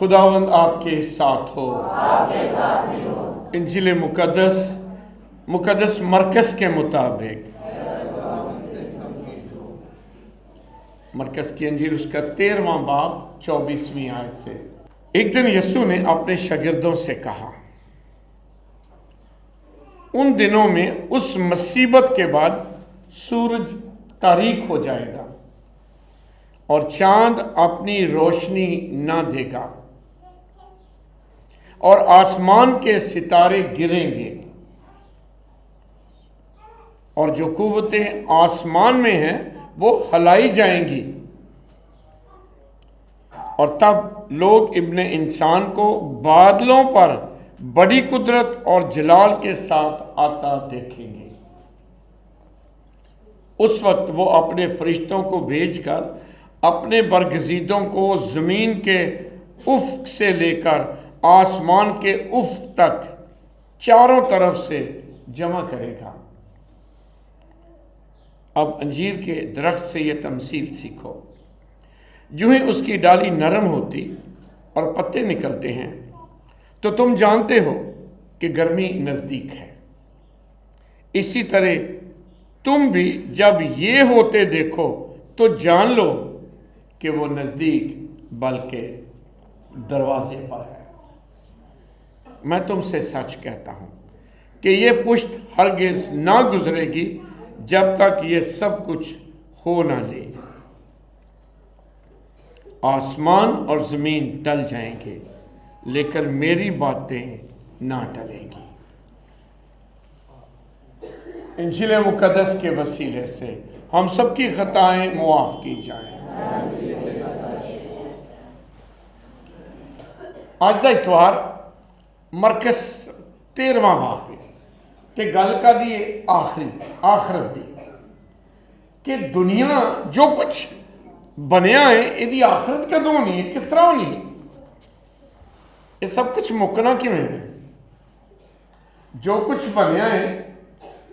खुदावंद आपके साथ हो, इंजील मुकद्दस मरकज़ के मुताबिक मरकज़ की इंजील उसका 13वां बाब 24वीं आयत से। एक दिन यीशु ने अपने शागिर्दों से कहा, उन दिनों में उस मुसीबत के बाद सूरज तारीक हो जाएगा और चांद अपनी रोशनी ना देगा और आसमान के सितारे गिरेंगे और जो कुव्वतें आसमान में हैं वो हिलाई जाएंगी और तब लोग इब्ने इंसान को बादलों पर बड़ी कुदरत और जलाल के साथ आता देखेंगे। उस वक्त वो अपने फरिश्तों को भेजकर अपने बरगज़ीदों को ज़मीन के उफ़ से लेकर आसमान के उफ़ तक चारों तरफ से जमा करेगा। अब अंजीर के दरख्त से ये तमसील सीखो, जो ही उसकी डाली नरम होती और पत्ते निकलते हैं तो तुम जानते हो कि गर्मी नज़दीक है। इसी तरह तुम भी जब ये होते देखो तो जान लो कि वो नज़दीक बल्कि दरवाजे पर है। मैं तुमसे सच कहता हूँ कि ये पुश्त हरगिज़ ना गुजरेगी जब तक ये सब कुछ हो ना ले। आसमान और ज़मीन टल जाएंगे लेकिन मेरी बातें ना टलेंगी। इंजील मुकद्दस के वसीले से हम सब की खताएं मुआफ़ की जाएं। आज का इतवार मरकज़ 13वां बाब है कि गल का दी आखिरत दी कि दुनिया जो कुछ बनया है यदी आखिरत कदों होनी है, किस तरह होनी है, ये सब कुछ मुकना किवें है। जो कुछ बनया है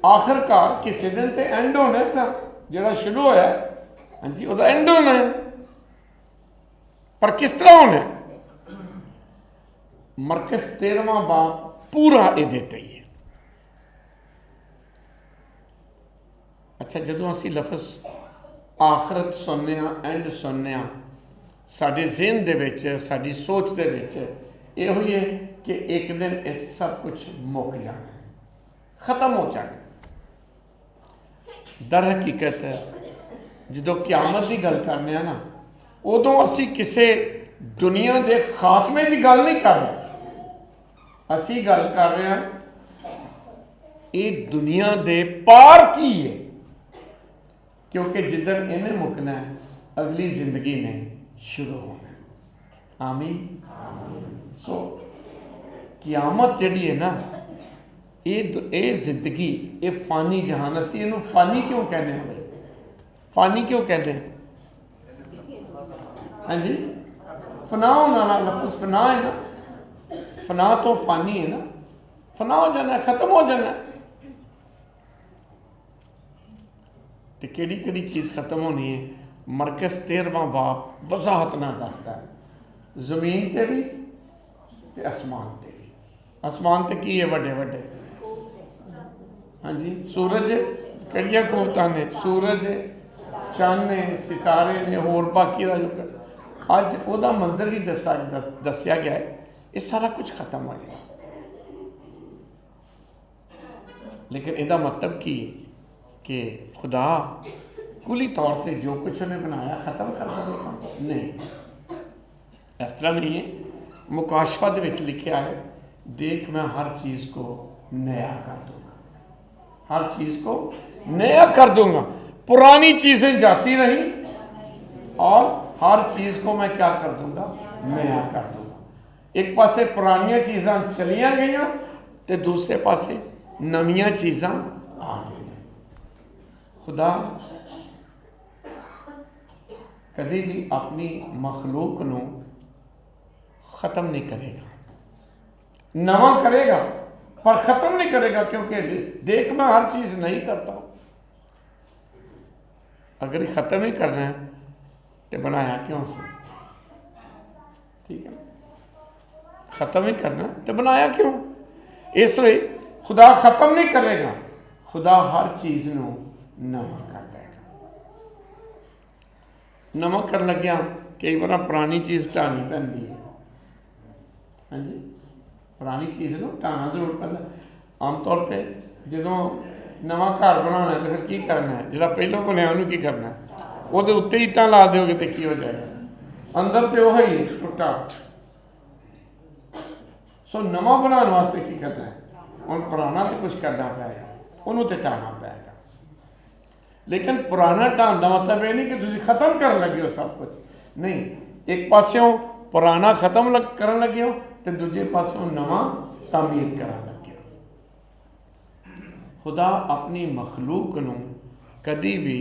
आखिरकार किसी दिन तो एंड होना है, जो शुरू होया हाँ जी वह एंड होना है, पर किस तरह होना है। मरकज़ 13वां बाब पूरा ये देता ही है। अच्छा, जदों असी लफ्ज़ आखिरत सुनने एंड सुनने साडे ज़हन दे विच साडी सोच दे विच ये हुई है कि एक दिन ये सब कुछ मुक जाना है, ख़त्म हो जाना। दर हकीकत जो क़यामत की गल करने ना उदों असी किसी दुनिया के खात्मे की गल नहीं कर रहे, असी गल कर रहे हैं ये दुनिया के पार की है, क्योंकि जिधर इन्हें मुकना है अगली जिंदगी ने शुरू होना है। आमीन। सो क़यामत जिहड़ी है ना ये जिंदगी ये फानी जहान, असी इनू फानी क्यों कहने हैं? फानी क्यों कहते हैं? हाँ जी, फना होना ना, लफ्ज़ फना है ना, फना तो फानी है ना, फना हो जाना है, ख़त्म हो जाना है। तो केड़ी केड़ी चीज़ ख़त्म होनी है? मरकज़ 13वां बाब वजाहत ना दसदा है, ज़मीन ते भी ते आसमान ते भी। आसमान ते की है? वड्डे वड्डे हाँ जी, सूरज कड़िया कुवतां ने, सूरज चंद ने, सितारे ने, होर बाकी का जो अज वह मंजर भी दसिया गया है, ये सारा कुछ खत्म हो गया। लेकिन इसका मतलब की कि खुदा कुली तौर पर जो कुछ उन्हें बनाया ख़त्म कर देगा? नहीं, इस तरह नहीं है। मुकाशफा दे विच लिखा है, देख मैं हर चीज़ को नया कर दूंगा, हर चीज़ को नया कर दूंगा। पुरानी चीज़ें जाती नहीं और हर चीज़ को मैं क्या कर दूंगा? नया कर दूंगा। एक पासे पुरानियां चीज़ां चलियां गई तो दूसरे पासे नवियां चीज़ां आ गई। खुदा कभी भी अपनी मखलूक नूं ख़त्म नहीं करेगा, नवा करेगा पर ख़त्म नहीं करेगा, क्योंकि देख मैं हर चीज़ नहीं करता। अगर ये ख़त्म ही करना है तो बनाया क्यों से? ठीक है, ख़त्म ही करना तो बनाया क्यों? इसलिए खुदा ख़त्म नहीं करेगा, खुदा हर चीज़ नूं नवां कर देगा। नवां कर लग्या कई बार पुरानी चीज़ ढानी पैंदी है। हाँ जी, पुरानी चीज़ नूं ढाना जरूर पैंदा। आम तौर पर जो नवां घर बनाना तो फिर की करना है, जो पहलों बनया उन्होंने की करना है, वो उत्ते ईटां ला दोगे तो की हो जाएगा, अंदर तो वही टुटा। सो नवा बनाने वास्ते की करना है, हम पुराना तो कुछ करना पेगा, उन्होंने तो ढाना पेगा। लेकिन पुराना ढाण का मतलब ये नहीं कि तुम खत्म कर लगे हो सब कुछ, नहीं। एक पासों पुराना खत्म कर लगे हो तो दूजे पासों नवा तामीर कर लगे हो। खुदा अपनी मखलूक नूं कदी भी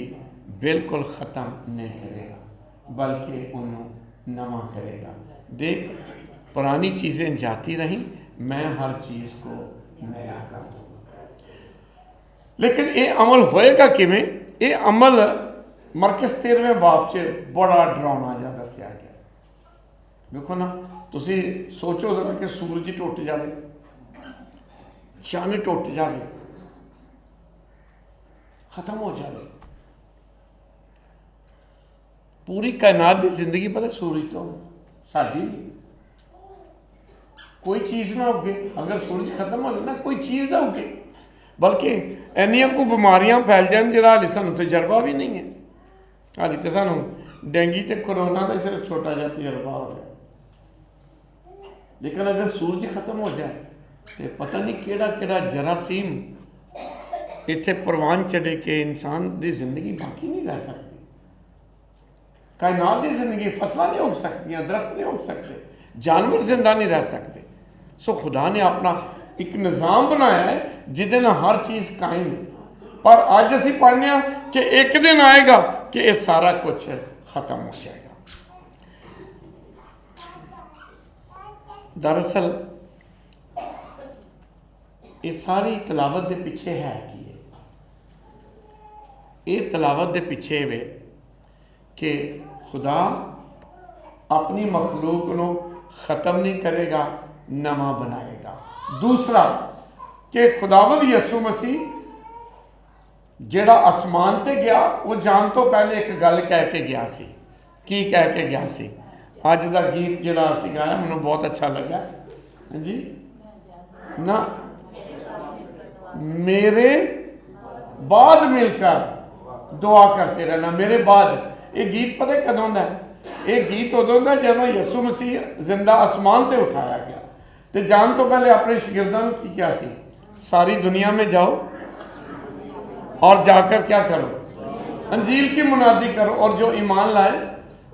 बिल्कुल ख़त्म नहीं करेगा, बल्कि उन्होंने नवा करेगा। देख, पुरानी चीज़ें जाती रहीं, मैं हर चीज़ को नया कर दूँगा। लेकिन ये अमल होएगा किवें? ये अमल मरकस 13वें बाब च बड़ा डरावना जिहा दस्सिया गया। देखो ना, तुसी सोचो जरा कि सूरज टुट जाए, चंद टुट जाए, खत्म हो जाए, पूरी कायनात की जिंदगी पता सूरज तो साड़ी कोई चीज़ ना उगे। अगर सूरज खत्म हो जाए ना, कोई चीज़ ना उगे, बल्कि इन्नियां को बीमारियां फैल जान जिहड़ा हाले सानूं तजर्बा भी नहीं है। हाले तो सानूं डेंगी ते कोरोना का सिर्फ छोटा जिहा तजर्बा हो गया, लेकिन अगर सूरज खत्म हो जाए तो पता नहीं केड़ा केड़ा जरासीम इत्थे परवान चढ़े के इंसान की जिंदगी बाकी नहीं रह सकती। कायनात की जिंदगी, फसलां नहीं उग सकती, दरख्त नहीं उग सकते, जानवर जिंदा नहीं रह सकते। सो खुदा ने अपना एक निज़ाम बनाया है जिहदे नाल हर चीज़ कायम है। पर अज असीं पढ़ने कि एक दिन आएगा कि यह सारा कुछ खत्म हो जाएगा। दरअसल ये सारी तलावत के पिछे है कि ये तलावत के पिछे वे कि खुदा अपनी मखलूक को ख़त्म नहीं करेगा, नवा बनाएगा। दूसरा कि खुदावंद यसू मसीह जिहड़ा आसमान ते गया, वो जान तो पहले एक गल कह के गया सी। की कह के गया सी? अज का गीत जिहड़ा असीं गाया मैनूं बहुत अच्छा लगा। हाँ जी ना, मेरे बाद मिलकर दुआ करते रहना। मेरे बाद, ये गीत पता कदों का? ये गीत उदों का जब यसू मसीह जिंदा आसमान से उठाया गया, तो जान तो पहले अपने शागिर्दां नूं की क्या सी? सारी दुनिया में जाओ और जाकर क्या करो? अंजील की मुनादी करो, और जो ईमान लाए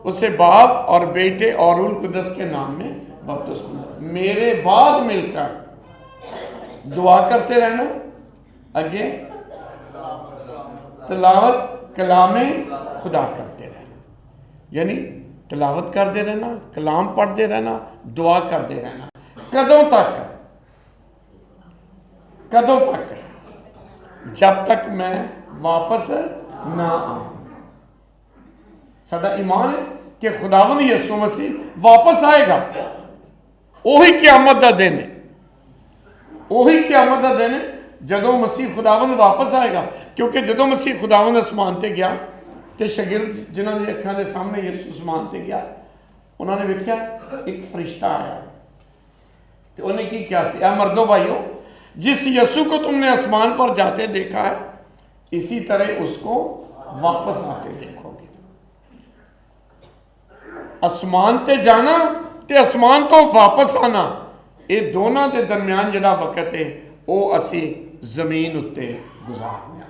उसे बाप और बेटे और रूह कुदस के नाम में बपतिस्मा। मेरे बाद मिलकर दुआ करते रहना। आगे तलावत कलामे खुदा करते रहना, यानी तलावत करते रहना, कलाम पढ़ते रहना, दुआ करते रहना। कदों तक? कदों तक? जब तक मैं वापस ना आऊं। साडा ईमान है कि खुदावंद यसू मसीह वापस आएगा। वही क़यामत का दिन है, वही क़यामत का दिन है जदों मसीह खुदावंद वापस आएगा। क्योंकि जदों मसीह खुदावंद आसमान ते गया तो शागिर्द जिन्हों की अखां के सामने यसू आसमान ते गया, उन्होंने वेख्या एक फरिश्ता आया, तो उन्हें की क्या सी? ऐ मर्दो भाइयों, जिस यसू को तुमने आसमान पर जाते देखा है, इसी तरह उसको वापस आते देखोगे। आसमान ते जाना ते आसमान तो वापस आना, ये दोनों के दरम्यान जिहड़ा वक्त है वो असी जमीन उत्ते गुजारने।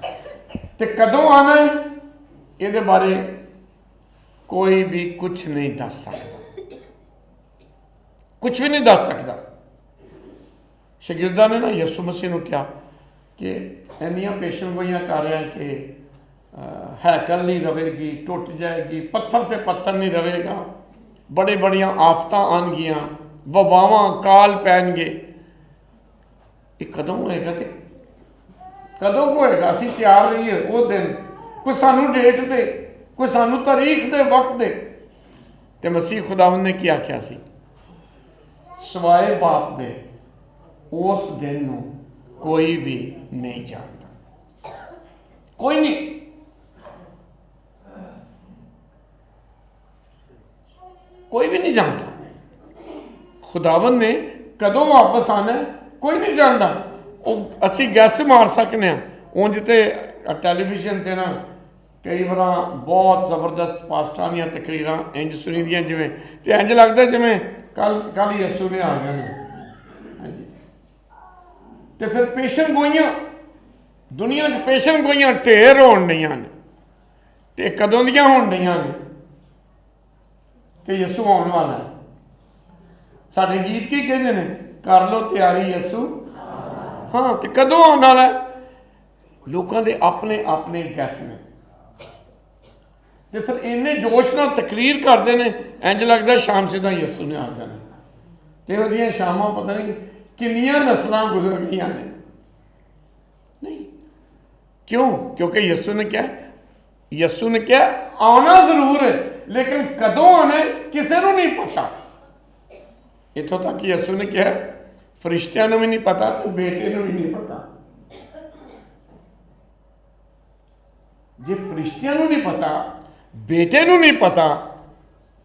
ते कदों आना है ये बारे कोई भी कुछ नहीं दस सकता, कुछ भी नहीं दस सकता। शागिर्दां ने ना यसू मसीह ने कहा कि इन्नियां पेशन गोइयां कर रहे हैं कि हैकल नहीं रहेगी, टुट जाएगी, पत्थर ते पत्थर नहीं रहेगा, बड़े बड़ियां आफतां आनगियां, वबावां काल पैणगे। ये कदों होएगा? तो कदों होएगा? असीं तैयार रहिए वो दिन। कोई सानू डेट दे, कोई सानू तारीख दे, वक्त दे। ते मसीह खुदावंद ने क्या आख्या सी? ਸਵਾਏ ਬਾਪ ਦੇ ਉਸ ਦਿਨ ਨੂੰ ਕੋਈ ਵੀ ਨਹੀਂ ਜਾਣਦਾ। ਕੋਈ ਨਹੀਂ। कोई भी नहीं जानता खुदावन ने कदों वापस आना कोई नहीं जानता। असी गैस मार सकने उंज ते टैलीविजन ते ना कई बार बहुत जबरदस्त पास्टां दी तकरीरां इंज सुनी दियां जिवें ते इंज लगदा जिवें कल यसू ने आ जाना। हाँ जी। ते फिर पेशन गोइयां दुनिया च पेशन गोइयां ढेर होण डईयां ने ते कदों दियां होण डईयां ने कि यसू आने वाला है। साढ़े गीत की कहते हैं कर लो तैयारी यसू। हाँ तो कदों आने वाला है? लोगों के अपने अपने गैस ने तो फिर इन्ने जोश नाल तकरीर करते हैं इंज लगता शाम सीधा यसू ने आ जाना। तो वो शामां पता नहीं किन्नियां नस्लां गुजर गई ने। नहीं क्यों? क्योंकि यसू ने क्या आना जरूर है लेकिन कदों आना किसी को नहीं पता। इतों तक यसू ने कहा फरिश्तियां भी नहीं पता तो बेटे भी नहीं पता। जे फरिश्तियां नहीं पता बेटे नहीं पता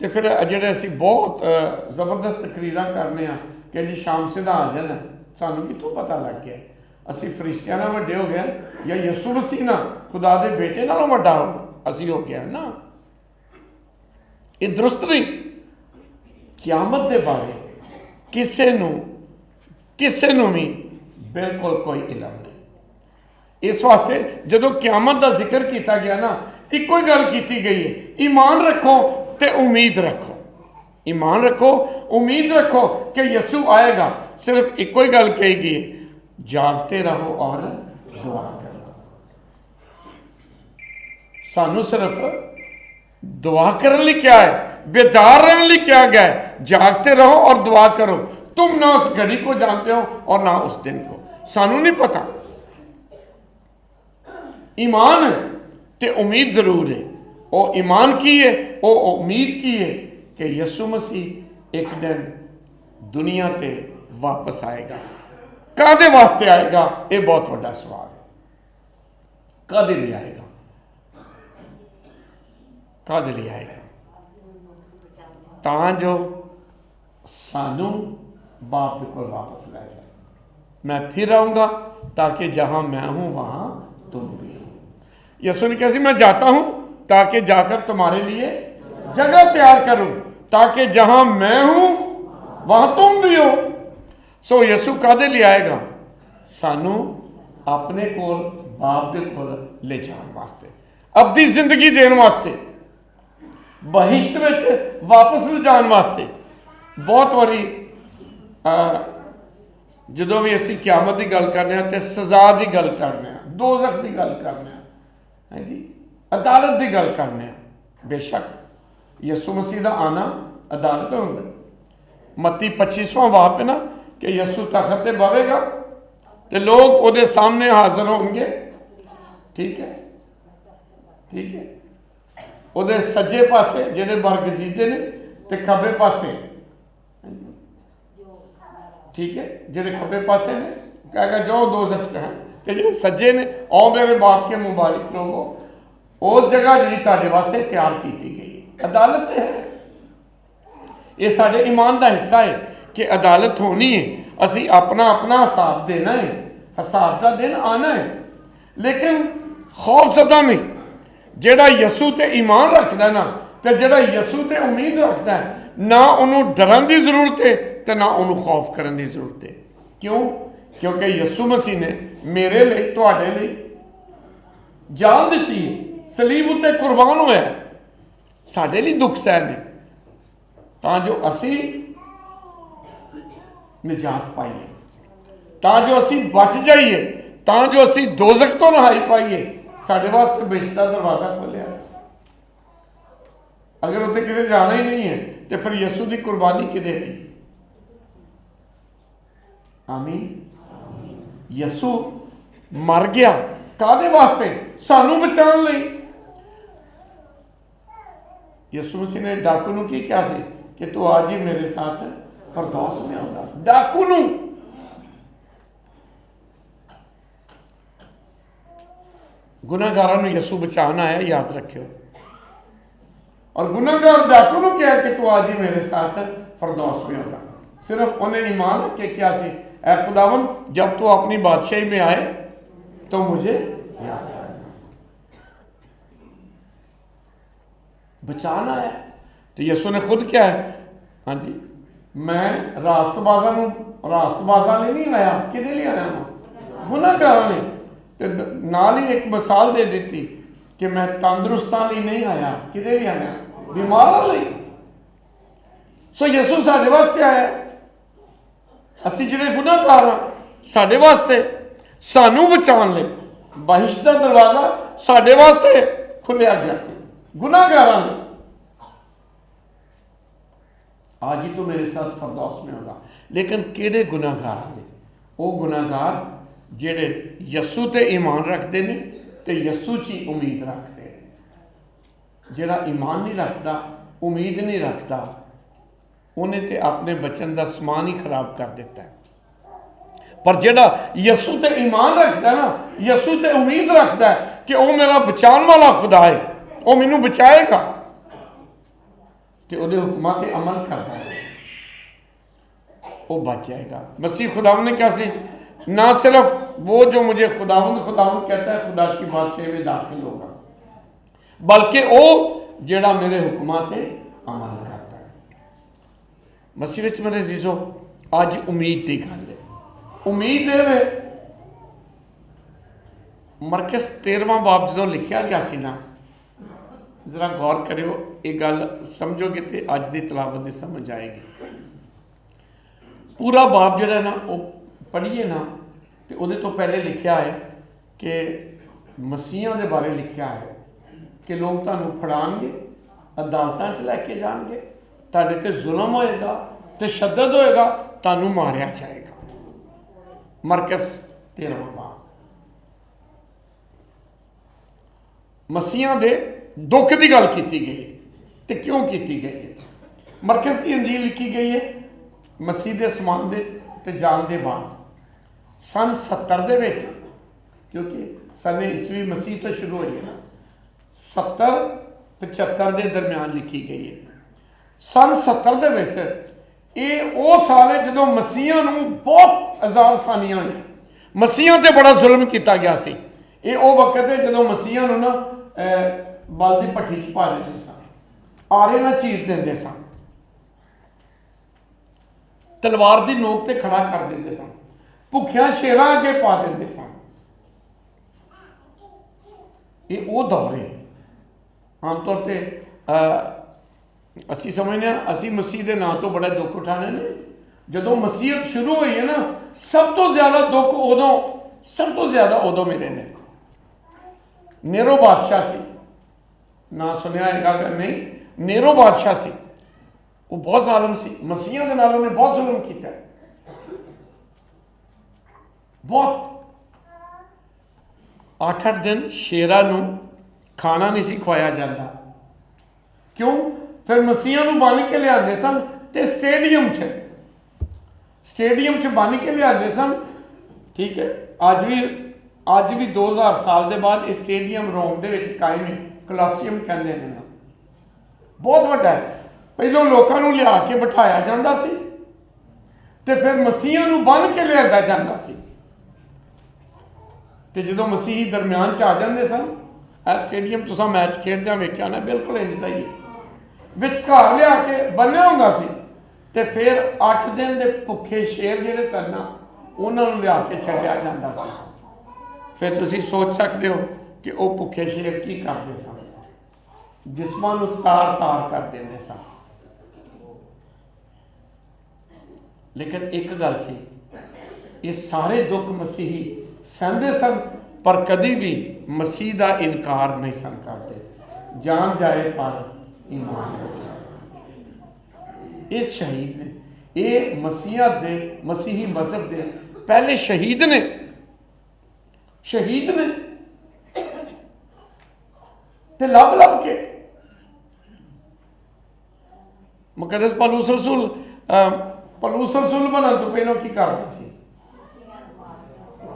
तो फिर जेडे असी बहुत जबरदस्त तकरीरां करने कि जी शाम सीधा आ जाना सानू कितों पता लग गया असी फरिश्तियां नाल वड्डे हो गए या यसू मसीह ना खुदा दे बेटे नालों वड्डा असी हो गया ना। ये दुरुस्त नहीं। क्यामत के बारे किसी नूं भी बिल्कुल कोई इलम नहीं। इस वास्ते जदों क्यामत का जिक्र किया गया ना एको ही गल की गई है ईमान रखो तो उम्मीद रखो। ईमान रखो उम्मीद रखो कि यसू आएगा। सिर्फ एको ही गल कही गई है जागते रहो और दुआ करो। सानू सिर्फ दुआ करने लिए क्या है बेदार रहने लिए क्या गया है जागते रहो और दुआ करो। तुम ना उस घड़ी को जानते हो और ना उस दिन को। सानू नहीं पता। ईमान ते उम्मीद जरूर है। वो ईमान की है वो उम्मीद की है कि यसू मसीह एक दिन दुनिया ते वापस आएगा। कादे वास्ते आएगा ये बहुत बड़ा सवाल है। कादे लिए आएगा? कादे लिए आएगा? तां जो सानू बाप दे कोल वापस लै जाए। मैं फिर आऊँगा ताकि जहाँ मैं हूँ वहाँ तुम भी हो। यसू ने कहा मैं जाता हूँ ताकि जाकर तुम्हारे लिए जगह तैयार करूँ ताकि जहाँ मैं हूँ वहाँ तुम भी हो। सो यसू कादे लिए आएगा? सानू अपने कोल बाप दे कोल ले जाने वास्ते अबदी जिंदगी देने वास्ते बहिश्त में वापस ले जाने वास्ते। बहुत बारी जो भी असी क्यामत की गल करने तो सजा की गल करने दोज़ख की गल करने है जी अदालत की गल करने। बेशक यसू मसीह का आना अदालत होगा। मत्ती 25वां बाप है ना कि यसू तखत ते बवेगा तो लोग वो सामने हाजिर होंगे। ठीक है ठीक है। वो सज्जे पासे जेडे बरगजीदे ने तो खब्बे पासे ठीक है जेडे खब्बे पासे ने कहेगा जाओ दोज़ख है तो जेडे सज्जे ने आओ मेरे बाप के मुबारक लोगों उस जगह जी तुहाडे वास्ते तैयार की गई। अदालत है ये साडे ईमान का हिस्सा है कि अदालत होनी है। असी अपना अपना हिसाब देना है। हिसाब का दिन आना है लेकिन खौफ सदा नहीं। जेड़ा यसू ते ईमान रखता है ना तो जेड़ा यसू ते उम्मीद रखता है ना उन्होंने डरन की जरूरत है तो ना उन्होंने खौफ करने की जरूरत है। क्यों? क्योंकि यसू मसीह ने मेरे लिए तुहाडे लिए जान दी है सलीब उत्ते कुर्बान होया साडे लिए दुख सहने तां जो असी निजात पाइए तां जो असी बच जाइए तां जो असी दोज़ख तो रहाई पाइए। साडे वास्ते बेशक दा दरवाजा खोलिया। अगर उत्ते किसी जाना ही नहीं है तो फिर यसू की कुर्बानी किदे लई? आमीन। यसू मर गया कादे वास्ते? सानू बचाने लई। यसू मसीह ने डाकू नूं की कहा सी कि तू आज ही मेरे साथ फरदौस में होगा। डाकू नूं गुनाहगारां नूं यसू बचाना आया, याद रखियो। और गुनाहगार डाकू नूं कहा कि तू आज ही मेरे साथ फरदौस में होगा। सिर्फ उन्हें ईमान रख के क्या सी, ऐ खुदावन जब तू अपनी बादशाही में आए तो मुझे याद करना, बचाना है। तो यसू ने खुद क्या है, हाँ जी, मैं रास्तबाजा लिए नहीं आया, किदे लिए आया मैं, गुनाहगारां लिए। ते नाल ही एक मिसाल दे दी कि मैं तंदुरुस्तां लिए नहीं आया, किदे लिए आया, बीमारां लिए। सो यसू साडे वास्ते आया, असीं जिहड़े गुनाहगार हां साडे वास्ते, सानू बचाने लई बहिश्त दा दरवाजा साडे वास्ते खुलिया गया सी, गुनाहगारां लई। आज ही तो मेरे साथ फरदौस में होगा। लेकिन किहड़े गुनाहगार ने, वो गुनाहगार जिहड़े यसू ते ईमान रखते हैं ते यसू च ही उम्मीद रखते हैं। जिहड़ा ईमान नहीं रखता, उम्मीद नहीं रखता, उन्हें ते अपने बचन का समान ही खराब कर दिता है। पर जिहड़ा यसू ते ईमान रखता है ना, यसू ते उम्मीद रखता है कि वह मेरा बचाने वाला खुदा है, वह मैनू बचाएगा, तो उहदे हुक्मां ते अमल करता है, वह बच जाएगा। मसीह खुदावंद ने क्या सी, ना सिर्फ वो जो मुझे खुदावंद खुदावंद कहता है खुदा की बादशाही में दाखिल होगा, बल्कि वो जिहड़ा मेरे हुक्मां ते अमल करता है। मसीह विच मेरे अजीजो, अज उम्मीद की गल है। उम्मीद है मरकस 13वां बाब जो लिखा गया सी ना, जरा गौर करियो, ये गल समझोगे तो अज की तलावत की समझ आएगी। पूरा बाब जो ना वो पढ़िए ना, तो वो तो पहले लिखा है कि मसीहां के बारे लिखा है कि लोग तुहानू फड़ाणगे, अदालतां च लैके जाणगे, तुहाडे ते जुल्म होएगा, तशद्दद होएगा, तुहानू मारिया जाएगा। मरकस 13वां बाब मसीहां दे दुख की गल की गई, तो क्यों की गई है। मरकस की अंजील लिखी गई है मसीह के समान दे ते जान दे बाद सन 70 दे विच, क्योंकि सन ईस्वी मसीह तो शुरू हुई है ना, 70-75 के दरम्यान लिखी गई है। सन 70 दे विच ये वो साल है जो मसीहां नूं बहुत आजारसानियां हुई, मसीहां ते बड़ा जुल्म किया गया सी। ये वो वक्त है जो मसीहां नूं ना बल की भट्ठी च पा देंदे सन, आरे ना चीर देंदे सन, तलवार की नोक ते खड़ा कर देंदे सन, भुखिया शेरां अगे पा देंदे सन। ये वो दौर है। आमतौर पर असी समझने असी मसीह के नाम तो बड़ा दुख उठाने ने, जो मसीहत शुरू हुई है ना, सब तो ज्यादा दुख उदों, सब तो ज्यादा उदों मिले ने। नेरो बादशाह सी, ना सुनिया है अगर नहीं, नेरो बादशाह सी, वो बहुत जालिम सी, मसीहां दे नाल उन्हें बहुत जुल्म किया, बहुत। 8-8 दिन शेरां नूं खाना नहीं सी खवाया जाता। क्यों? फिर मसीहां नूं बन के लियाते सन ते स्टेडियम च बन के लियाते सन। ठीक है, अज भी 2000 साल के बाद इस स्टेडियम रोम के कायम है, कलासियम कहते हैं ना, बहुत वड्डा है। पहलों लोगों को लिया के बिठाया जाता सी ते फिर मसीहां नूं बन के लिया जाता सी, ते जो मसीही दरम्यान च आ जाते सन, स्टेडियम तुसां मैच खेडदे वेख्या ना, बिल्कुल इंज दा ही विचकार लिया के बन्निया होंदा सी, ते फिर 8 दिन के भुखे शेर जिहड़े सन ना, उन्होंने लिया के छड्डिया जाता सी। फिर तुसीं सोच सकते हो कि वो भुखे शेर की करते सन, जिस्मां नूं तार तार कर देंदे सन। लेकिन एक गल सी, ये सारे दुख मसीही सहंदे सन, पर कभी भी मसीह का इनकार नहीं सन करते। जान जाए पर ईमान न जाए। ये शहीद ने, ये मसीहा दे मसीही मजहब दे पहले शहीद ने ते लब के मुकद्दस पौलुस रसूल ਪਲੂਸ ਰਸੂਲ ਬਣਨ ਤੋਂ ਪਹਿਲਾਂ ਕੀ ਕਰਦਾ ਸੀ?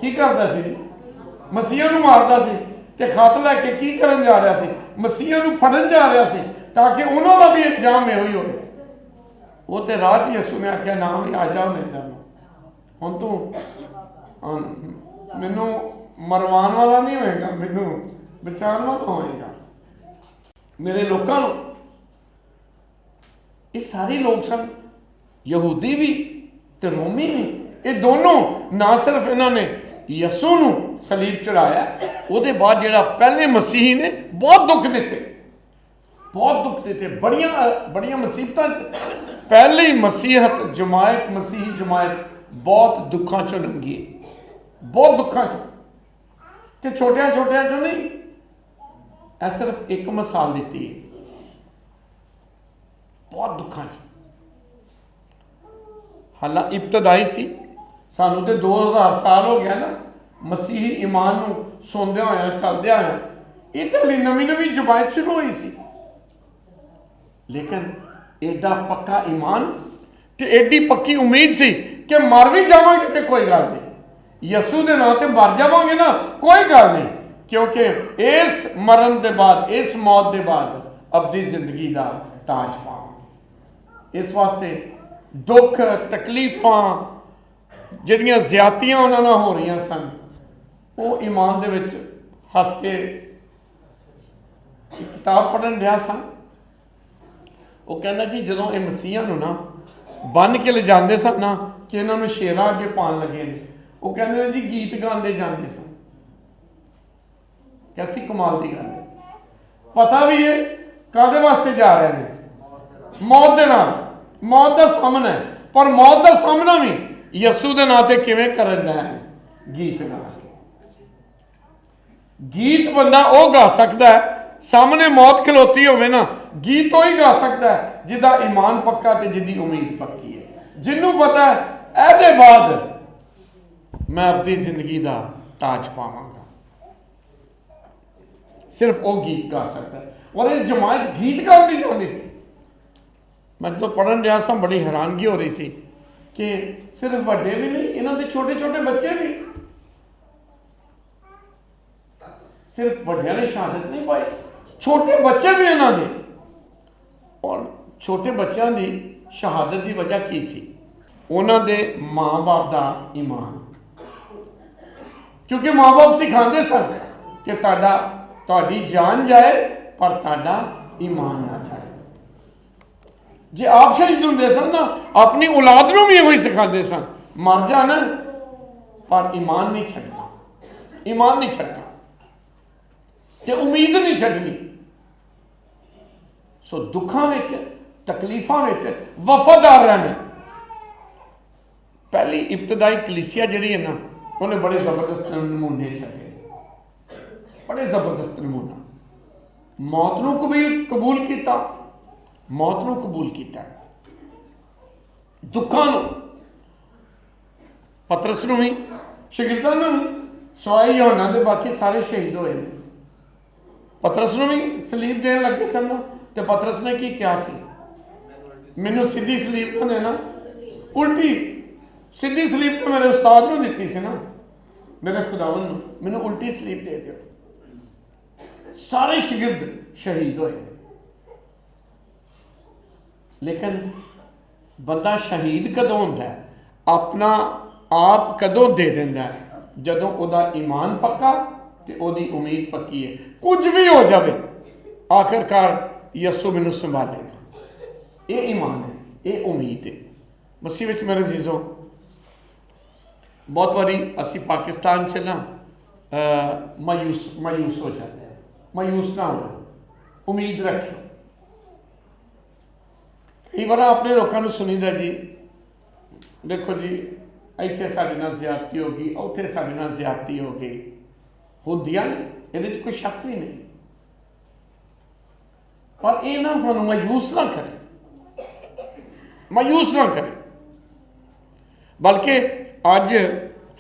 ਕੀ ਕਰਦਾ ਸੀ? ਮਸੀਹ ਨੂੰ ਮਾਰਦਾ ਸੀ। ਤੇ ਖਤ ਲੈ ਕੇ ਕੀ ਕਰਨ ਜਾ ਰਿਹਾ ਸੀ? ਮਸੀਹ ਨੂੰ ਫੜਨ ਜਾ ਰਿਹਾ ਸੀ, ਤਾਂ ਕਿ ਉਹਨਾਂ ਦਾ ਵੀ ਇੰਜਾਮ ਇਹੋ ਹੀ ਹੋਵੇ। ਉਹ ਤੇ ਰਾਹ 'ਚ ਯਿਸੂ ਨੇ ਆਖਿਆ, ਨਾ ਵੀ ਆ ਜਾ ਹੁਣ ਤੂੰ ਮੈਨੂੰ ਮਰਵਾਉਣ ਵਾਲਾ ਨਹੀਂ ਹੋਏਗਾ, ਮੈਨੂੰ ਬਚਾਉਣ ਵਾਲਾ ਹੋਏਗਾ, ਮੇਰੇ ਲੋਕਾਂ ਨੂੰ। ਇਹ ਸਾਰੇ ਲੋਕ ਸਨ, ਯਹੂਦੀ ਵੀ ਤੇ ਰੋਮੀ ਵੀ। ਇਹ ਦੋਨੋਂ ਨਾ ਸਿਰਫ ਇਹਨਾਂ ਨੇ ਯਿਸੂ ਨੂੰ ਸਲੀਬ ਚੜਾਇਆ, ਉਹਦੇ ਬਾਅਦ ਜਿਹੜਾ ਪਹਿਲੇ ਮਸੀਹੀ ਨੇ ਬਹੁਤ ਦੁੱਖ ਦਿੱਤੇ, ਬਹੁਤ ਦੁੱਖ ਦਿੱਤੇ, ਬੜੀਆਂ ਮੁਸੀਬਤਾਂ 'ਚ ਪਹਿਲੀ ਮਸੀਹਤ ਜਮਾਇਤ, ਮਸੀਹੀ ਜਮਾਇਤ ਬਹੁਤ ਦੁੱਖਾਂ 'ਚੋਂ ਲੰਘੀ, ਬਹੁਤ ਦੁੱਖਾਂ 'ਚ। ਤੇ ਛੋਟਿਆਂ 'ਚੋਂ ਨਹੀਂ, ਇਹ ਸਿਰਫ ਇੱਕ ਮਿਸਾਲ ਦਿੱਤੀ ਹੈ, ਬਹੁਤ ਦੁੱਖਾਂ 'ਚ। ਹਾਲਾਂਕਿ ਇਬਤਦਾਈ ਸੀ, ਸਾਨੂੰ ਤੇ 2000 ਸਾਲ ਹੋ ਗਿਆ ਨਾ ਮਸੀਹੀ ਈਮਾਨ ਨੂੰ ਸੁਣਦਿਆਂ ਹੋਇਆ, ਚੱਲਦਿਆਂ ਹੋਇਆ। ਇਹ ਤਾਂ ਲਈ ਨਵੀਂ ਜਮਾਇਤ ਸ਼ੁਰੂ ਹੋਈ ਸੀ, ਲੇਕਿਨ ਐਡਾ ਪੱਕਾ ਈਮਾਨ ਤੇ ਐਡੀ ਪੱਕੀ ਉਮੀਦ ਸੀ ਕਿ ਮਰ ਵੀ ਜਾਵਾਂਗੇ ਤੇ ਕੋਈ ਗੱਲ ਨਹੀਂ, ਯਿਸੂ ਦੇ ਨਾਂ ਤੇ ਮਰ ਜਾਵਾਂਗੇ ਨਾ, ਕੋਈ ਗੱਲ ਨਹੀਂ, ਕਿਉਂਕਿ ਇਸ ਮਰਨ ਦੇ ਬਾਅਦ, ਇਸ ਮੌਤ ਦੇ ਬਾਅਦ ਅਬਦੀ ਜ਼ਿੰਦਗੀ ਦਾ ਤਾਜ ਪਾਵਾਂਗੇ। ਇਸ ਵਾਸਤੇ ਦੁੱਖ, ਤਕਲੀਫਾਂ, ਜਿਹੜੀਆਂ ਜ਼ਿਆਦਤੀਆਂ ਉਹਨਾਂ ਨਾਲ ਹੋ ਰਹੀਆਂ ਸਨ, ਉਹ ਈਮਾਨ ਦੇ ਵਿੱਚ ਹੱਸ ਕੇ ਕਿਤਾਬ ਪੜ੍ਹਨ ਰਿਹਾ ਸਾਂ। ਉਹ ਕਹਿੰਦਾ ਜੀ, ਜਦੋਂ ਇਹ ਮਸੀਹਾਂ ਨੂੰ ਨਾ ਬੰਨ੍ਹ ਕੇ ਲਿਜਾਂਦੇ ਸਨ ਨਾ, ਕਿ ਇਹਨਾਂ ਨੂੰ ਸ਼ੇਰਾਂ ਅੱਗੇ ਪਾਉਣ ਲੱਗੇ ਨੇ, ਉਹ ਕਹਿੰਦੇ ਨੇ ਜੀ ਗੀਤ ਗਾਉਂਦੇ ਜਾਂਦੇ ਸਨ। ਕੈਸੀ ਕਮਾਲ ਦੀ ਗੱਲ ਹੈ। ਪਤਾ ਵੀ ਹੈ ਕਾਹਦੇ ਵਾਸਤੇ ਜਾ ਰਹੇ ਨੇ? ਮੌਤ ਦੇ ਨਾਲ, ਮੌਤ ਦਾ ਸਾਹਮਣਾ ਹੈ, ਪਰ ਮੌਤ ਦਾ ਸਾਹਮਣਾ ਵੀ ਯਿਸੂ ਦੇ ਨਾਂ ਤੇ ਕਿਵੇਂ ਕਰਨਾ ਹੈ? ਗੀਤ ਗਾ ਕੇ। ਗੀਤ ਬੰਦਾ ਉਹ ਗਾ ਸਕਦਾ ਹੈ, ਸਾਹਮਣੇ ਮੌਤ ਖਲੋਤੀ ਹੋਵੇ ਨਾ, ਗੀਤ ਉਹ ਹੀ ਗਾ ਸਕਦਾ ਹੈ ਜਿਹਦਾ ਈਮਾਨ ਪੱਕਾ ਤੇ ਜਿਹਦੀ ਉਮੀਦ ਪੱਕੀ ਹੈ, ਜਿਹਨੂੰ ਪਤਾ ਹੈ ਇਹਦੇ ਬਾਅਦ ਮੈਂ ਆਪਣੀ ਜ਼ਿੰਦਗੀ ਦਾ ਤਾਜ ਪਾਵਾਂਗਾ। ਸਿਰਫ ਉਹ ਗੀਤ ਗਾ ਸਕਦਾ ਹੈ। ਔਰ ਇਹ ਜਮਾਇਤ ਗੀਤ ਗਾਉਂਦੀ ਜਾਂਦੀ ਸੀ। ਮੈਂ ਜਦੋਂ ਪੜ੍ਹਨ ਰਿਹਾ ਸਾਂ, ਬੜੀ ਹੈਰਾਨਗੀ ਹੋ ਰਹੀ ਸੀ ਕਿ ਸਿਰਫ ਵੱਡੇ ਵੀ ਨਹੀਂ, ਇਹਨਾਂ ਦੇ ਛੋਟੇ ਛੋਟੇ ਬੱਚੇ ਵੀ। ਸਿਰਫ ਵੱਡਿਆਂ ਨੇ ਸ਼ਹਾਦਤ ਨਹੀਂ ਪਾਈ, ਛੋਟੇ ਬੱਚੇ ਵੀ ਇਹਨਾਂ ਦੇ। ਔਰ ਛੋਟੇ ਬੱਚਿਆਂ ਦੀ ਸ਼ਹਾਦਤ ਦੀ ਵਜ੍ਹਾ ਕੀ ਸੀ? ਉਹਨਾਂ ਦੇ ਮਾਂ-ਬਾਪ ਦਾ ਈਮਾਨ। ਕਿਉਂਕਿ ਮਾਂ-ਬਾਪ ਸਿਖਾਉਂਦੇ ਸਨ ਕਿ ਤੁਹਾਡੀ ਜਾਨ ਜਾਏ ਪਰ ਤੁਹਾਡਾ ਈਮਾਨ ਨਾ ਜਾਏ। ਜੇ ਆਪ ਸ਼ਹੀਦ ਹੁੰਦੇ ਸਨ ਨਾ, ਆਪਣੀ ਔਲਾਦ ਨੂੰ ਵੀ ਇਹੋ ਹੀ ਸਿਖਾਉਂਦੇ ਸਨ, ਮਰ ਜਾਣਾ ਪਰ ਈਮਾਨ ਨਹੀਂ ਛੱਡਣਾ, ਈਮਾਨ ਨਹੀਂ ਛੱਡਣਾ ਤੇ ਉਮੀਦ ਨਹੀਂ ਛੱਡਣੀ। ਸੋ ਦੁੱਖਾਂ ਵਿੱਚ, ਤਕਲੀਫਾਂ ਵਿੱਚ ਵਫਾਦਾਰ ਰਹਿਣਾ। ਪਹਿਲੀ ਇਬਤਦਾਈ ਕਲੀਸਿਆ ਜਿਹੜੀ ਹੈ ਨਾ, ਉਹਨੇ ਬੜੇ ਜ਼ਬਰਦਸਤ ਨਮੂਨੇ ਛੱਡੇ, ਬੜੇ ਜ਼ਬਰਦਸਤ ਨਮੂਨਾ। ਮੌਤ ਨੂੰ ਕਬੂਲ ਕੀਤਾ, ਮੌਤ ਨੂੰ ਕਬੂਲ ਕੀਤਾ, ਦੁੱਖਾਂ ਨੂੰ। ਪਤਰਸ ਨੂੰ ਵੀ, ਸ਼ਾਗਿਰਦਾਂ ਨੂੰ ਵੀ, ਸਵਾਏ ਯੋਹਨਾ ਦੇ ਬਾਕੀ ਸਾਰੇ ਸ਼ਹੀਦ ਹੋਏ ਨੇ। ਪਤਰਸ ਨੂੰ ਵੀ ਸਲੀਬ ਦੇਣ ਲੱਗੇ ਸਨ, ਤੇ ਪਤਰਸ ਨੇ ਕੀ ਕਿਹਾ ਸੀ? ਮੈਨੂੰ ਸਿੱਧੀ ਸਲੀਬ ਨਾ ਦੇਣਾ, ਉਲਟੀ। ਸਿੱਧੀ ਸਲੀਬ ਤਾਂ ਮੇਰੇ ਉਸਤਾਦ ਨੂੰ ਦਿੱਤੀ ਸੀ ਨਾ, ਮੇਰੇ ਖੁਦਾਵੰਦ ਨੂੰ, ਮੈਨੂੰ ਉਲਟੀ ਸਲੀਬ ਦੇ ਦਿਓ। ਸਾਰੇ ਸ਼ਾਗਿਰਦ ਸ਼ਹੀਦ ਹੋਏ। ਲੇਕਿਨ ਬੰਦਾ ਸ਼ਹੀਦ ਕਦੋਂ ਹੁੰਦਾ ਹੈ? ਆਪਣਾ ਆਪ ਕਦੋਂ ਦੇ ਦਿੰਦਾ ਹੈ? ਜਦੋਂ ਉਹਦਾ ਈਮਾਨ ਪੱਕਾ ਤੇ ਉਹਦੀ ਉਮੀਦ ਪੱਕੀ ਹੈ। ਕੁਝ ਵੀ ਹੋ ਜਾਵੇ, ਆਖਿਰਕਾਰ ਯਿਸੂ ਮੈਨੂੰ ਸੰਭਾਲੇਗਾ। ਇਹ ਈਮਾਨ ਹੈ, ਇਹ ਉਮੀਦ ਹੈ। ਮਸੀਹ ਵਿੱਚ ਮੇਰੇ ਅਜ਼ੀਜ਼ੋ, ਬਹੁਤ ਵਾਰੀ ਅਸੀਂ ਪਾਕਿਸਤਾਨ 'ਚ ਨਾ ਮਾਯੂਸ ਹੋ ਜਾਂਦੇ ਹਾਂ। ਮਾਯੂਸ ਨਾ ਹੋ, ਉਮੀਦ ਰੱਖੋ। ਕਈ ਵਾਰ ਆਪਣੇ ਲੋਕਾਂ ਨੂੰ ਸੁਣੀਦਾ ਜੀ, ਦੇਖੋ ਜੀ ਇੱਥੇ ਸਾਡੇ ਨਾਲ ਜ਼ਿਆਦਤੀ ਹੋ ਗਈ, ਉੱਥੇ ਸਾਡੇ ਨਾਲ ਜ਼ਿਆਦਤੀ ਹੋ ਗਈ। ਹੁੰਦੀਆਂ ਨੇ, ਇਹਦੇ 'ਚ ਕੋਈ ਸ਼ੱਕ ਵੀ ਨਹੀਂ, ਪਰ ਇਹ ਨਾ ਸਾਨੂੰ ਮਾਯੂਸ ਨਾ ਕਰੇ, ਮਾਯੂਸ ਨਾ ਕਰੇ। ਬਲਕਿ ਅੱਜ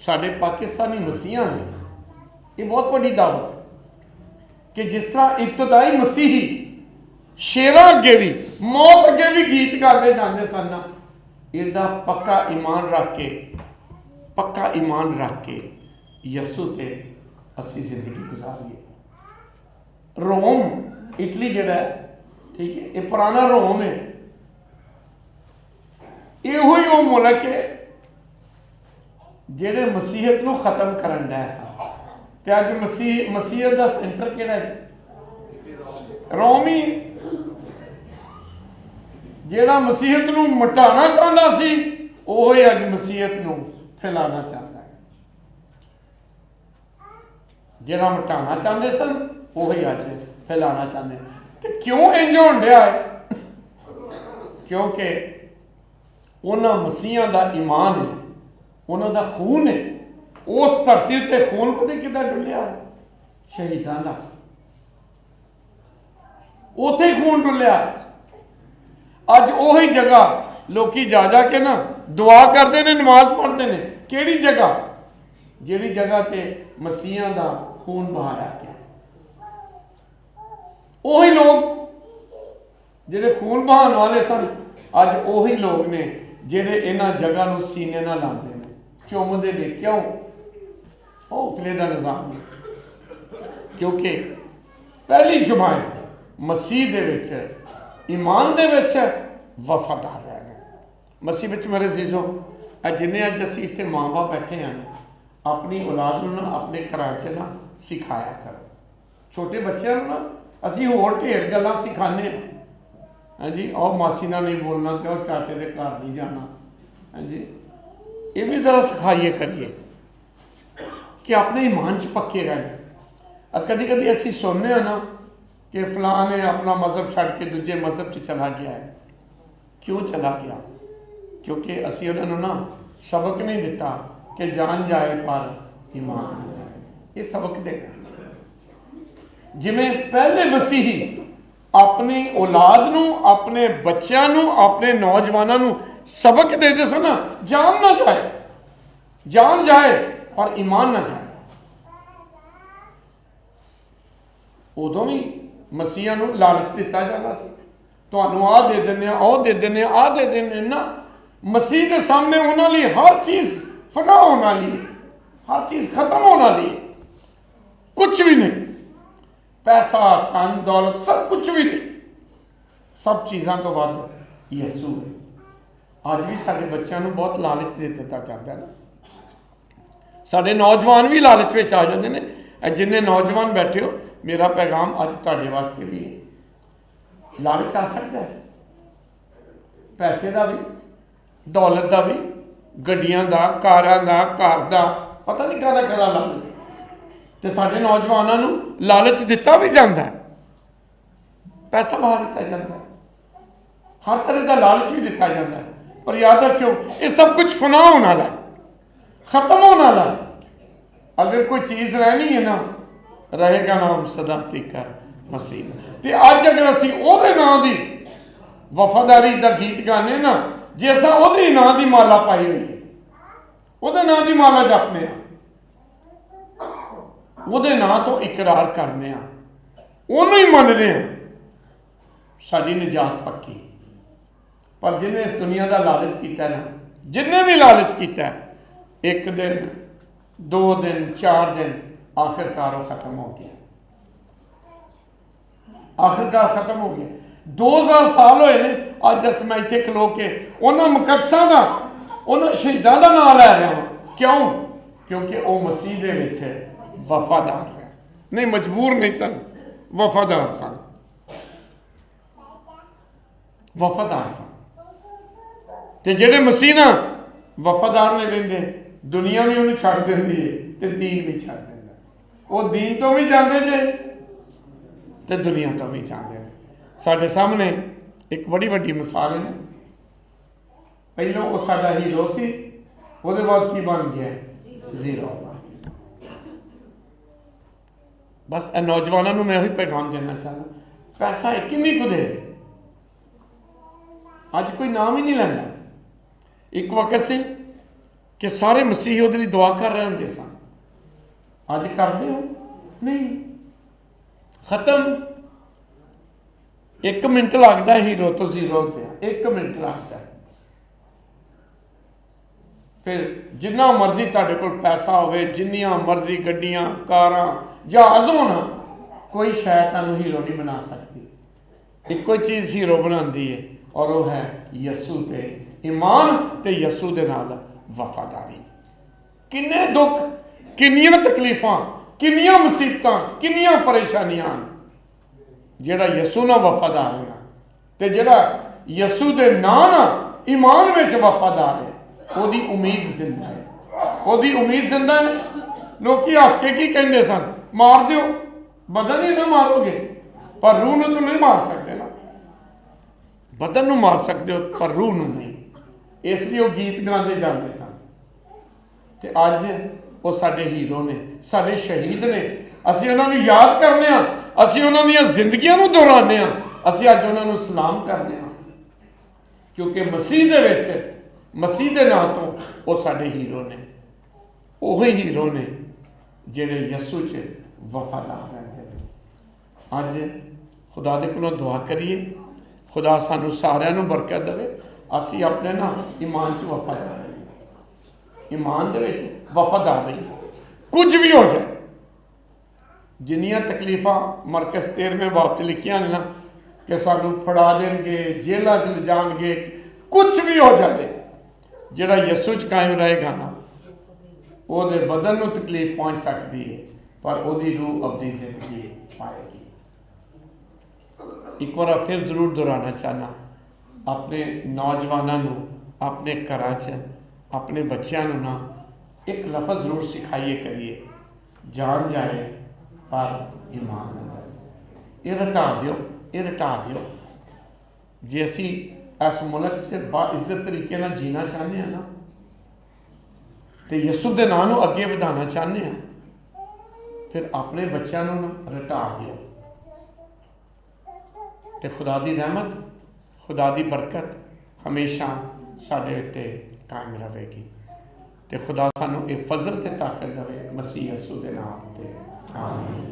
ਸਾਡੇ ਪਾਕਿਸਤਾਨੀ ਮਸੀਹਾਂ ਨੇ ਇਹ ਬਹੁਤ ਵੱਡੀ ਦਾਵਤ ਕਿ ਜਿਸ ਤਰ੍ਹਾਂ ਇਬਤਦਾਈ ਮਸੀਹੀ ਸ਼ੇਰਾਂ ਅੱਗੇ ਵੀ, ਮੌਤ ਅੱਗੇ ਵੀ ਗੀਤ ਗਾਉਂਦੇ ਜਾਂਦੇ ਸਨ, ਇਹਦਾ ਪੱਕਾ ਈਮਾਨ ਰੱਖ ਕੇ ਯਸੂ ਤੇ ਅਸੀਂ ਜ਼ਿੰਦਗੀ ਗੁਜ਼ਾਰੀਏ। रोम इटली जिहड़ा है, ठीक है, ये पुराना रोम है, इहो ही वो मुल्क है जिहड़े मसीहत नूं खत्म करन डे सन। ते अज मसीहत दा सेंटर किहड़ा है? रोम ही। जिहड़ा मसीहत नूं मिटाना चाहता सी ओह ही अज मसीहत नूं फैलाना चाहता है। जिहड़ा मिटाना चाहते सन वही अज फैलाना चाहते। तो क्यों इंज होण डिया है? क्योंकि उन्हां मसीहां दा ईमान है, उन्हां दा खून है। उस धरती उत्ते खून पता किदां डुलिया है? शहीदां दा। उत्थे खून डुलिया। अज उही जगह लोकी जा के ना दुआ करते हैं, नमाज पढ़ते हैं। किहड़ी जगह? जिहड़ी जगह ते मसीहां दा खून बहाया गया। ਉਹੀ ਲੋਕ ਜਿਹੜੇ ਖੂਨ ਬਹਾਉਣ ਵਾਲੇ ਸਨ ਅੱਜ ਉਹੀ ਲੋਕ ਨੇ ਜਿਹੜੇ ਇਹਨਾਂ ਜਗ੍ਹਾ ਨੂੰ ਸੀਨੇ ਨਾਲ ਲਾਉਂਦੇ ਨੇ, ਚੁੰਮਦੇ ਨੇ। ਕਿਉਂ? ਉਹ ਉਤਲੇ ਦਾ ਨਿਜ਼ਾਮ ਹੈ। ਕਿਉਂਕਿ ਪਹਿਲੀ ਜਮਾਤ ਮਸੀਹ ਦੇ ਵਿੱਚ, ਈਮਾਨ ਦੇ ਵਿੱਚ ਵਫਾਦਾਰ ਰਹਿਣਾ। ਮਸੀਹ ਵਿੱਚ ਮੇਰੇ ਅਜ਼ੀਜ਼ੋ, ਜਿੰਨੇ ਅੱਜ ਅਸੀਂ ਇੱਥੇ ਮਾਂ ਬਾਪ ਬੈਠੇ ਹਾਂ, ਆਪਣੀ ਔਲਾਦ ਨੂੰ ਨਾ ਆਪਣੇ ਘਰਾਂ 'ਚ ਨਾ ਸਿਖਾਇਆ ਕਰੋ। ਛੋਟੇ ਬੱਚਿਆਂ ਨੂੰ ਨਾ ਅਸੀਂ ਹੋਰ ਢੇਰ ਗੱਲਾਂ ਸਿਖਾਉਂਦੇ ਹਾਂ। ਹਾਂਜੀ, ਉਹ ਮਾਸੀ ਨਾਲ ਨਹੀਂ ਬੋਲਣਾ ਤੇ ਉਹ ਚਾਚੇ ਦੇ ਘਰ ਨਹੀਂ ਜਾਣਾ। ਹਾਂਜੀ, ਇਹ ਵੀ ਜ਼ਰਾ ਸਿਖਾਈਏ ਕਰੀਏ ਕਿ ਆਪਣੇ ਈਮਾਨ 'ਚ ਪੱਕੇ ਰਹਿਣਾ। ਕਦੀ ਕਦੀ ਅਸੀਂ ਸੁਣਦੇ ਹਾਂ ਨਾ ਕਿ ਫਲਾਂ ਨੇ ਆਪਣਾ ਮਜ਼ਹਬ ਛੱਡ ਕੇ ਦੂਜੇ ਮਜ਼ਹਬ 'ਚ ਚਲਾ ਗਿਆ ਹੈ। ਕਿਉਂ ਚਲਾ ਗਿਆ? ਕਿਉਂਕਿ ਅਸੀਂ ਉਹਨਾਂ ਨੂੰ ਨਾ ਸਬਕ ਨਹੀਂ ਦਿੱਤਾ ਕਿ ਜਾਨ ਜਾਏ ਪਰ ਈਮਾਨ ਨਾ ਜਾਏ। ਇਹ ਸਬਕ ਦੇਣਾ। ਜਿਵੇਂ ਪਹਿਲੇ ਮਸੀਹੀ ਆਪਣੀ ਔਲਾਦ ਨੂੰ, ਆਪਣੇ ਬੱਚਿਆਂ ਨੂੰ, ਆਪਣੇ ਨੌਜਵਾਨਾਂ ਨੂੰ ਸਬਕ ਦੇਦੇ ਸਨ, ਜਾਨ ਨਾ ਜਾਏ ਪਰ ਈਮਾਨ ਨਾ ਜਾਏ। ਉਦੋਂ ਵੀ ਮਸੀਹਾਂ ਨੂੰ ਲਾਲਚ ਦਿੱਤਾ ਜਾਂਦਾ ਸੀ, ਤੁਹਾਨੂੰ ਆਹ ਦੇ ਦਿੰਦੇ ਆ, ਉਹ ਦੇ ਦਿੰਦੇ ਆ, ਆਹ ਦੇ ਦਿੰਦੇ ਨਾ। ਮਸੀਹ ਦੇ ਸਾਹਮਣੇ ਉਹਨਾਂ ਲਈ ਹਰ ਚੀਜ਼ ਫਨਾ ਹੋਣ ਵਾਲੀ, ਹਰ ਚੀਜ਼ ਖਤਮ ਹੋਣ ਵਾਲੀ, ਕੁਛ ਵੀ ਨਹੀਂ। पैसा, धन दौलत सब कुछ भी नहीं। सब चीज़ों तो वध यसू है। अज भी साडे बच्चों को बहुत लालच दे दिता जाता है ना। साडे नौजवान भी लालच में आ जाते हैं। जिन्ने नौजवान बैठे हो, मेरा पैगाम अज तुहाडे वास्ते भी है। लालच आ सकता है, पैसे का भी, दौलत का भी, गड्डियां दा, कारां दा, घर का, पता नहीं कहदा कहदा लालच। तो साढ़े नौजवानों को लालच दिता भी जाता है, पैसा बहा दिता जाता है, हर तरह का लालच भी दिता जाता है। पर याद रखियो, ये सब कुछ फना होने वाला है, खत्म होने वाला है। अगर कोई चीज़ रहनी है ना, रहेगा नाम सदा तिकर मसीह। तो अज अगर असी ओहदे नाम की वफादारी का गीत गाने ना, जे असा ओहदे नाम की माला पाई हुई है, ओहदे नाम की माला जपने, ਉਹਦੇ ਨਾਂ ਤੋਂ ਇਕਰਾਰ ਕਰਨੇ ਆ, ਉਹਨੂੰ ਹੀ ਮੰਨਦੇ ਆ, ਸਾਡੀ ਨਿਜਾਤ ਪੱਕੀ। ਪਰ ਜਿਹਨੇ ਇਸ ਦੁਨੀਆ ਦਾ ਲਾਲਚ ਕੀਤਾ ਨਾ, ਜਿੰਨੇ ਵੀ ਲਾਲਚ ਕੀਤਾ, ਇੱਕ ਦਿਨ, 2 दिन, 4 दिन, आखिरकार वो खत्म हो गया। आखिरकार खत्म हो गया। 2000 साल होए ने अज अस मैं इत्थे खलो के उन्हां मुकद्दसां दा, उन्हां शहीदां दा नाम लै रहा हां। क्यों? क्योंकि वो मसीह दे विच वफादार है। नहीं, मजबूर नहीं सन, वफादार सन, वफादार सन। ते जेड़े मसीह ना वफादार ने रहिंदे, दुनिया भी उन्हें छड़ देंदी है ते दीन भी छड़ देंदा। वो दीन तो भी जाते जे ते दुनिया तो भी जाते हैं। साडे सामने एक बड़ी वड्डी मिसाल है। पहलों वो साडा हीरो सी, उसके बाद की बन गया? जीरो। बस नौजवानों मैं वही पैगाम देना चाहना, पैसा एक ही को दे, अज कोई नाम ही नहीं लेंदा। एक वक्त से कि सारे मसीही उहदे लई दुआ कर रहे होंगे सन, अज करते हो नहीं, खत्म। 1 मिनट लगता हीरो तो जीरो ते, 1 मिनट लगता है। फिर जिन्ना मर्जी तुहाडे कोल पैसा होवे, जिन्नियां मर्जी गड्डियां कारां जहाज होना, कोई शायद तुहानूं हीरो नहीं बना सकती। इक्को चीज़ हीरो बनाती है और वह है यसू ते ईमान ते यसू दे नाल वफादारी। किन्ने दुख, किन्नियां तकलीफां, किन्नियां मुसीबतां, किन्नियां परेशानियां, जेड़ा यसू नाल वफादार है ते जेड़ा यसू दे नाम ईमान विच वफादार है, ਉਹਦੀ उम्मीद जिंदा है, ਉਹਦੀ उम्मीद जिंदा है। लोग हस के की कहते सन, मार दो, बदन ही ना मारोगे पर रूह ਨੂੰ तो नहीं मार सकते ना, बदन ਨੂੰ मार सकते हो पर रूह ਨੂੰ नहीं। इसलिए वो गीत गाते जाते सन। ਤੇ ਅੱਜ ਉਹ ਸਾਡੇ ਹੀਰੋ ਨੇ, ਸਾਡੇ ਸ਼ਹੀਦ ਨੇ। ਅਸੀਂ ਉਹਨਾਂ ਨੂੰ ਯਾਦ ਕਰਨੇ ਆ, ਅਸੀਂ ਉਹਨਾਂ ਦੀਆਂ ਜ਼ਿੰਦਗੀਆਂ ਨੂੰ ਦੁਹਰਾਉਂਦੇ ਆ, ਅਸੀਂ ਅੱਜ ਉਹਨਾਂ ਨੂੰ ਸਲਾਮ ਕਰਨੇ ਆ, ਕਿਉਂਕਿ ਮਸੀਹ ਦੇ ਵਿੱਚ, ਮਸੀਹ ਦੇ ਨਾਂ ਤੋਂ ਉਹ ਸਾਡੇ ਹੀਰੋ ਨੇ। ਉਹੀ ਹੀਰੋ ਨੇ ਜਿਹੜੇ ਯਸੂ 'ਚ ਵਫਾਦਾਰ ਰਹਿੰਦੇ ਨੇ। ਅੱਜ ਖੁਦਾ ਦੇ ਕੋਲੋਂ ਦੁਆ ਕਰੀਏ, ਖੁਦਾ ਸਾਨੂੰ ਸਾਰਿਆਂ ਨੂੰ ਬਰਕਤ ਦੇਵੇ। ਅਸੀਂ ਆਪਣੇ ਨਾ ਈਮਾਨ 'ਚ ਵਫਾਦਾਰ ਰਹੀਏ, ਈਮਾਨ ਦੇ ਵਿੱਚ ਵਫਾਦਾਰ ਰਹੀਏ। ਕੁਝ ਵੀ ਹੋ ਜਾਏ, ਜਿੰਨੀਆਂ ਤਕਲੀਫਾਂ ਮਰਕਜ਼ 13ਵੇਂ ਬਾਬ 'ਚ ਲਿਖੀਆਂ ਨੇ ਨਾ ਕਿ ਸਾਨੂੰ ਫੜਾ ਦੇਣਗੇ, ਜੇਲ੍ਹਾਂ 'ਚ ਲਿਜਾਣਗੇ, ਕੁਛ ਵੀ ਹੋ ਜਾਵੇ, ਜਿਹੜਾ ਯਸੂ 'ਚ ਕਾਇਮ ਰਹੇਗਾ ਨਾ, ਉਹਦੇ ਬਦਨ ਨੂੰ ਤਕਲੀਫ ਪਹੁੰਚ ਸਕਦੀ ਹੈ ਪਰ ਉਹਦੀ ਰੂਹ ਅਬਦੀ ਜ਼ਿੰਦਗੀ ਪਾਏਗੀ। ਇੱਕ ਵਾਰ ਫਿਰ ਜ਼ਰੂਰ ਦੁਹਰਾਉਣਾ ਚਾਹਨਾ, ਆਪਣੇ ਨੌਜਵਾਨਾਂ ਨੂੰ, ਆਪਣੇ ਘਰਾਂ 'ਚ ਆਪਣੇ ਬੱਚਿਆਂ ਨੂੰ ਨਾ ਇੱਕ ਲਫ਼ਜ਼ ਜ਼ਰੂਰ ਸਿਖਾਈਏ ਕਰੀਏ, ਜਾਨ ਜਾਏ ਪਰ ਈਮਾਨ ਨਾ ਜਾਏ। ਇਹ ਰਟਾ ਦਿਓ, ਇਹ ਰਟਾ ਦਿਓ। ਜੇ ਅਸੀਂ इस मुल्क से बाइज्जत तरीके नाल जीना चाहते हैं ना, तो यसू के नाम को अगे वधाना चाहते हैं, फिर अपने बच्चों ना रटा दिओ, तो खुदा की रहमत, खुदा की बरकत हमेशा साडे उत्ते कायम रहेगी। तो खुदा सानू ये फजल ते ताकत देवे, मसीह यसू के नाम ते आमीन।